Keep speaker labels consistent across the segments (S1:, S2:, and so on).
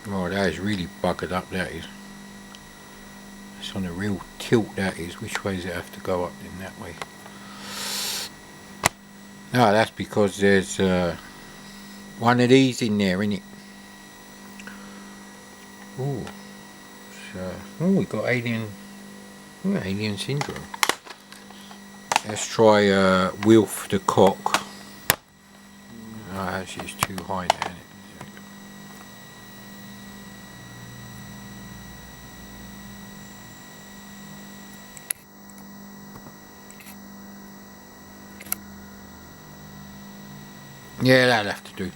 S1: Oh, that is really buggered up, that is. It's on a real tilt, that is. Which way does it have to go up then? That way. No, that's because there's one of these in there, innit? Ooh. Oh, we got alien syndrome. Let's try Wilf the cock. No, actually it's too high now, isn't it? Yeah, that'll have to do.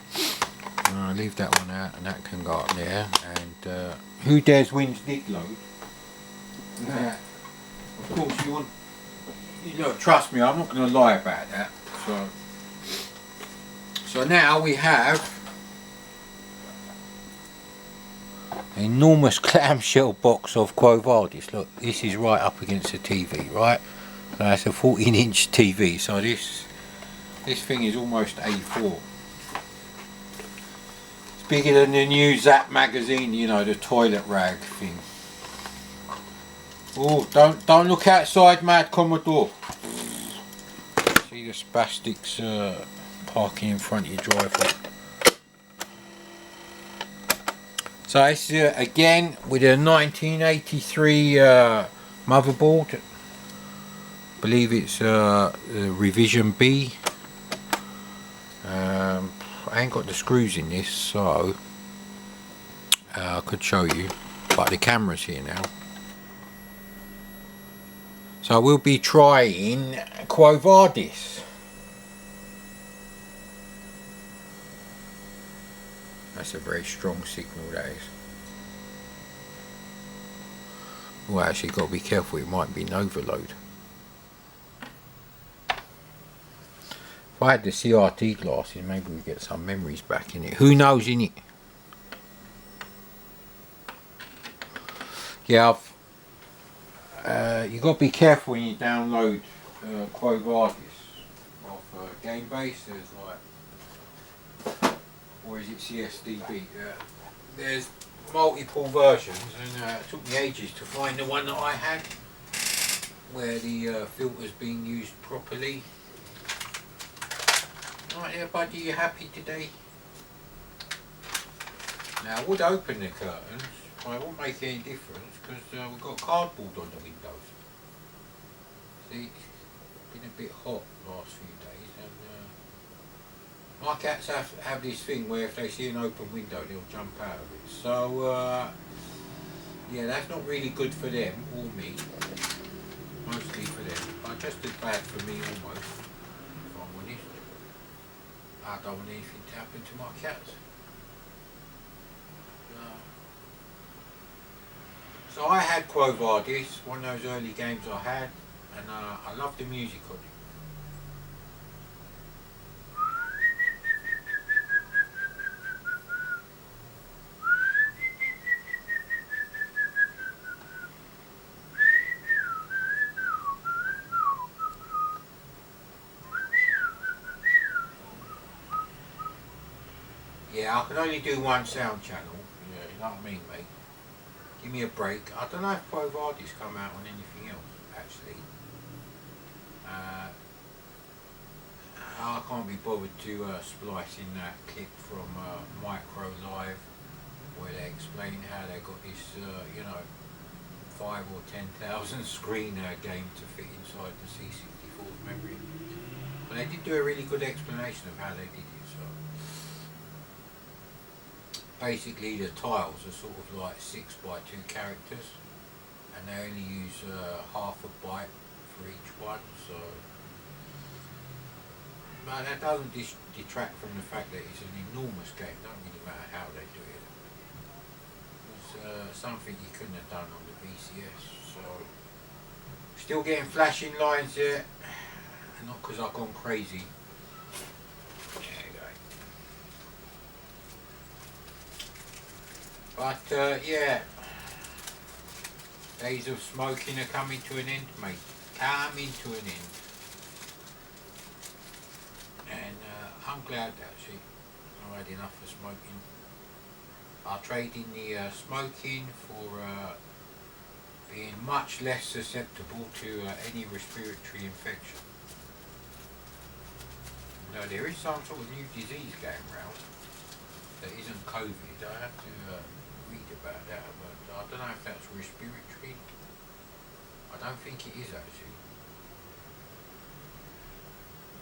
S1: Leave that one out, and that can go up there. And who dares wins dig load? Of course, you want. You know, trust me, I'm not going to lie about that. So now we have an enormous clamshell box of Quo Vadis. Look, this is right up against the TV, right? So that's a 14-inch TV. So this thing is almost A4. It's bigger than the new Zap magazine, you know, the toilet rag thing. Oh, don't look outside, mad Commodore. See the spastics parking in front of your driveway. So it's again with a 1983 motherboard. I believe it's revision B. I ain't got the screws in this, so I could show you, but the camera's here now. So we'll be trying Quo Vadis. That's a very strong signal, that is. Well, actually, got to be careful, it might be an overload. If I had the CRT glasses, maybe we get some memories back in it. Who knows, innit? Yeah, you got to be careful when you download Quo Vadis off Gamebase. There's like, or is it CSDB? There's multiple versions, and it took me ages to find the one that I had, where the filter's being used properly. Right there, buddy, you happy today? Now, I would open the curtains, but it won't make any difference because we've got cardboard on the windows. See, it's been a bit hot the last few days, and my cats have this thing where if they see an open window, they'll jump out of it. So, yeah, that's not really good for them or me. Mostly for them, but just as bad for me almost, if I'm honest. I don't want anything to happen to my cats. So I had Quo Vadis, one of those early games I had, and I loved the music on it. Yeah, I can only do one sound channel, yeah, you know what I mean, mate? Give me a break. I don't know if Quo Vadis come out on anything else, actually. I can't be bothered to splice in that clip from Micro Live, where they explain how they got this, you know, 5 or 10,000 screen game to fit inside the C64's memory. But they did do a really good explanation of how they did it. So basically, the tiles are sort of like 6x2 characters, and they only use half a byte for each one. So, but that doesn't detract from the fact that it's an enormous game. It doesn't really matter how they do it. It's something you couldn't have done on the VCS. So, still getting flashing lines there. Not because I've gone crazy. There you go. But yeah, days of smoking are coming to an end, mate. Coming to an end. And I'm glad actually. I've had enough of smoking. I'll trade in the smoking for being much less susceptible to any respiratory infection. Now there is some sort of new disease going around that isn't COVID. I have to read about that, but I don't know if that's respiratory. I don't think it is actually.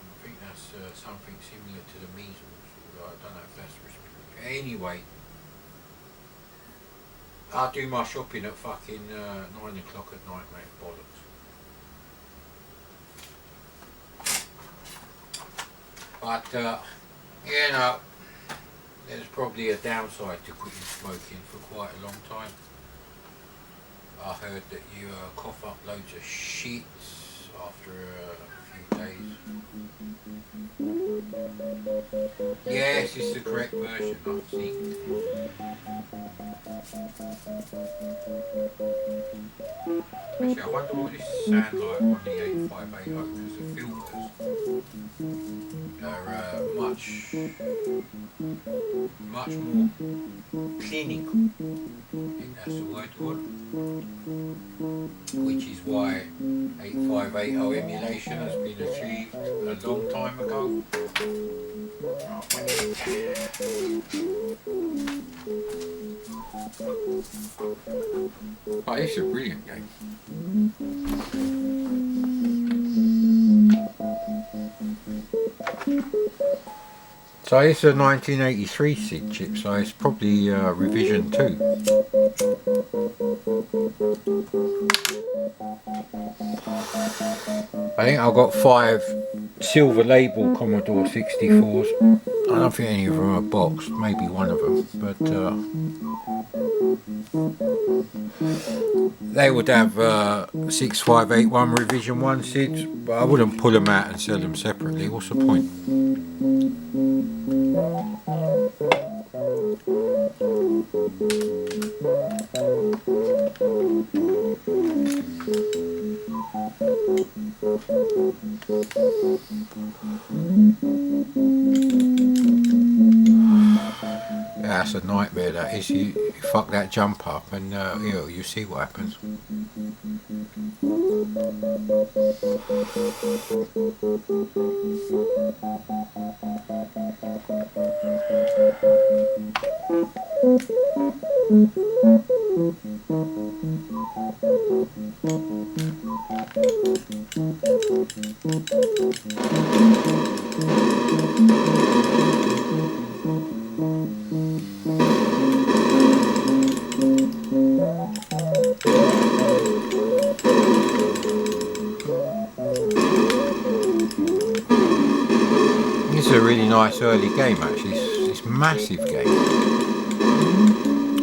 S1: I think that's something similar to the measles, although I don't know if that's respiratory. Anyway, I'll do my shopping at fucking 9 o'clock at night, mate. Bollocks. But, you know, there's probably a downside to quitting smoking for quite a long time. I heard that you cough up loads of shit after a few days. Yes, it's the correct version, I think. Actually, I wonder what this sound like on the 8580, because the filters are much more clinical. I think that's the word for it. Which is why 8580 emulation has been achieved a long time ago. Oh, it's a brilliant game. So it's a 1983 SID chip, so it's probably revision 2. I think I've got 5 silver label Commodore 64s. I don't think any of them are boxed, maybe one of them, but they would have 6581 revision 1 SIDs, but I wouldn't pull them out and sell them separately. What's the point? That's a nightmare, that is. You fuck that jump up and you see what happens. This is a really nice early game actually. It's a massive game.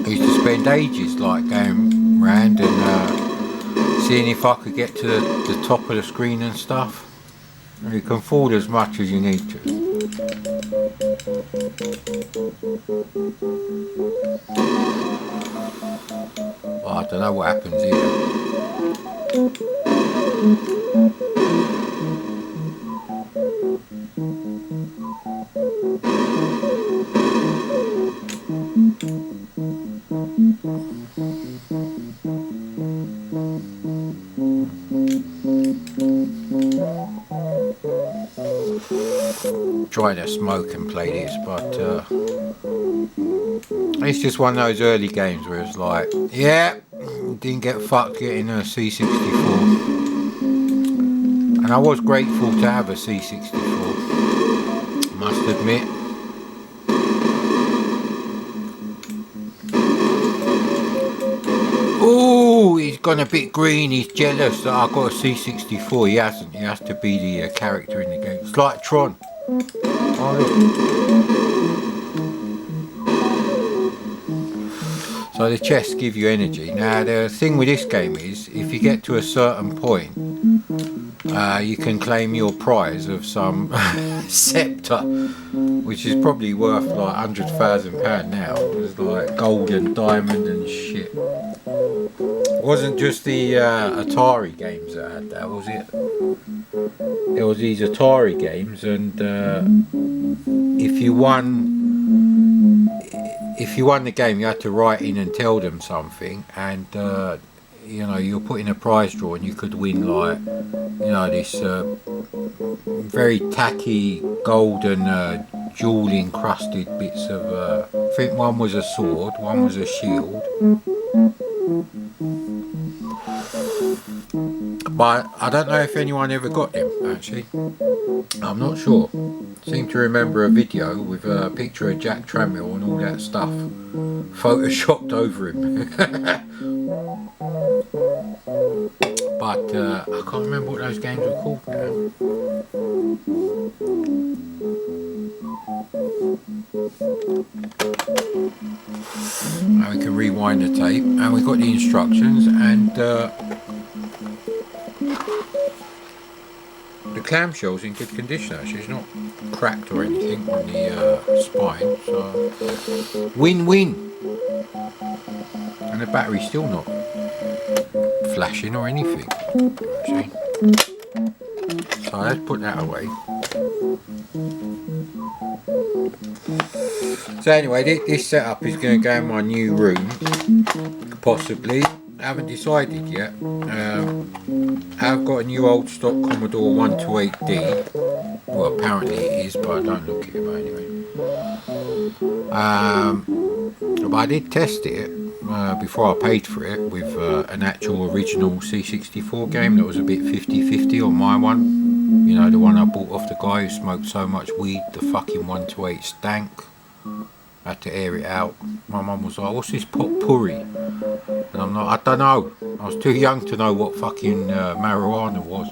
S1: I used to spend ages like going round and seeing if I could get to the top of the screen and stuff. And you can fall as much as you need to. Well, I don't know what happens here. Try to smoke and play this, but it's just one of those early games where it's like, yeah, didn't get fucked getting a C64, and I was grateful to have a C64, must admit. Oh, he's gone a bit green, he's jealous that I got a C64, he hasn't, he has to be the character in the game. It's like Tron. Oh, look. So the chests give you energy. Now the thing with this game is, if you get to a certain point, you can claim your prize of some scepter, which is probably worth like £100,000 now. It's like gold and diamond and shit. It wasn't just the Atari games that had that, was it? There was these Atari games, and if you won if you won the game, you had to write in and tell them something, and you know, you're putting a prize draw, and you could win like, you know, this very tacky golden jewel encrusted bits of. I think one was a sword, one was a shield. But I don't know if anyone ever got them, actually. I'm not sure. Seem to remember a video with a picture of Jack Tramiel and all that stuff photoshopped over him. But I can't remember what those games were called now. And we can rewind the tape, and we've got the instructions, and the clamshell's in good condition actually. It's not cracked or anything on the spine, so win-win. And the battery's still not flashing or anything actually. So let's put that away. So anyway, this setup is going to go in my new room, possibly. I haven't decided yet. I've got a new old stock Commodore 128D. Well, apparently it is, but I don't look at it anyway. But I did test it before I paid for it with an actual original C64 game that was a bit 50-50 on my one. You know, the one I bought off the guy who smoked so much weed, the fucking 128 stank. I had to air it out. My mum was like, what's this potpourri? And I'm like, I don't know. I was too young to know what fucking marijuana was.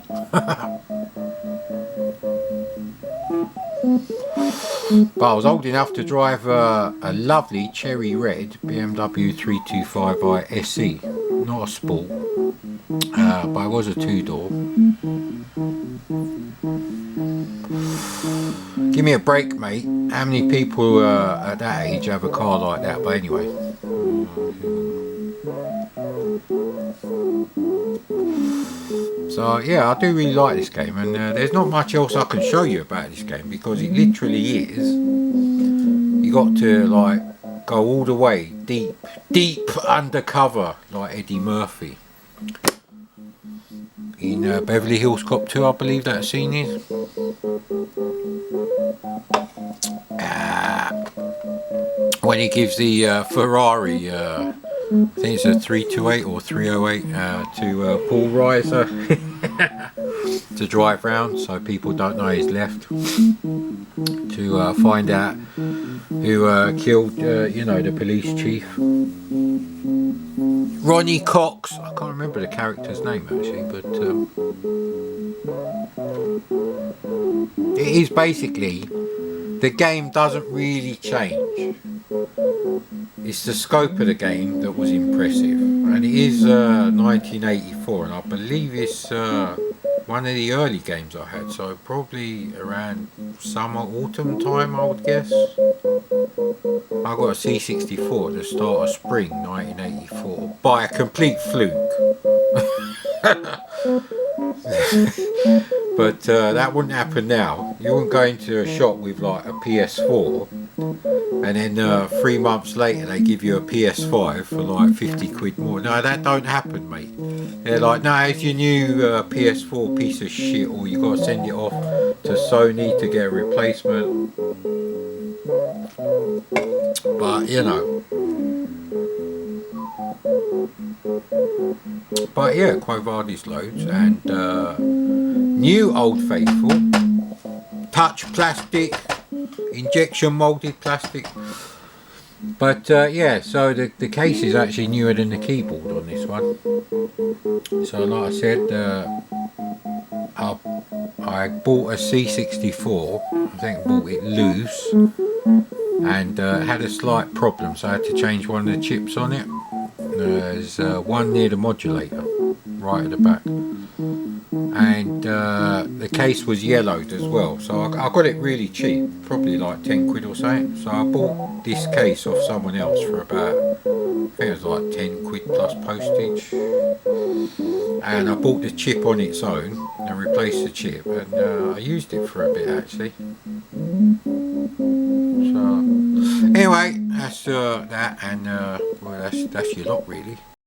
S1: But I was old enough to drive a lovely cherry red BMW 325i SE. Not a sport, but it was a two-door. Give me a break, mate. How many people at that age have a car like that? But anyway. So yeah, I do really like this game, and there's not much else I can show you about this game because it literally is. You got to like go all the way deep undercover like Eddie Murphy in Beverly Hills Cop 2, I believe that scene is. When he gives the Ferrari, I think it's a 328 or 308 to Paul Reiser to drive round so people don't know he's left, to find out who killed, you know, the police chief. Ronnie Cox. I can't remember the character's name actually, but it is basically, the game doesn't really change. It's the scope of the game that was impressive, and it is 1984, and I believe it's one of the early games I had, so probably around summer, autumn time, I would guess. I got a C64 at the start of spring 1984 by a complete fluke. But that wouldn't happen now. You wouldn't go into a shop with like a PS4 and then 3 months later they give you a PS5 for like 50 quid more. No, that don't happen, mate. They're like, no, it's your new PS4 piece of shit, or you got to send it off to Sony to get a replacement. But you know. But yeah, Quo Vadis loads, and new Old Faithful, touch plastic, injection molded plastic. But yeah, so the case is actually newer than the keyboard on this one. So like I said, I bought a C64, I think I bought it loose, and had a slight problem, so I had to change one of the chips on it. There's one near the modulator, right at the back, and the case was yellowed as well, so I got it really cheap, probably like 10 quid or something. So I bought this case off someone else for about, I think it was like 10 quid plus postage, and I bought the chip on its own and replaced the chip, and I used it for a bit actually. So anyway, that's that, and well, that's your lot really.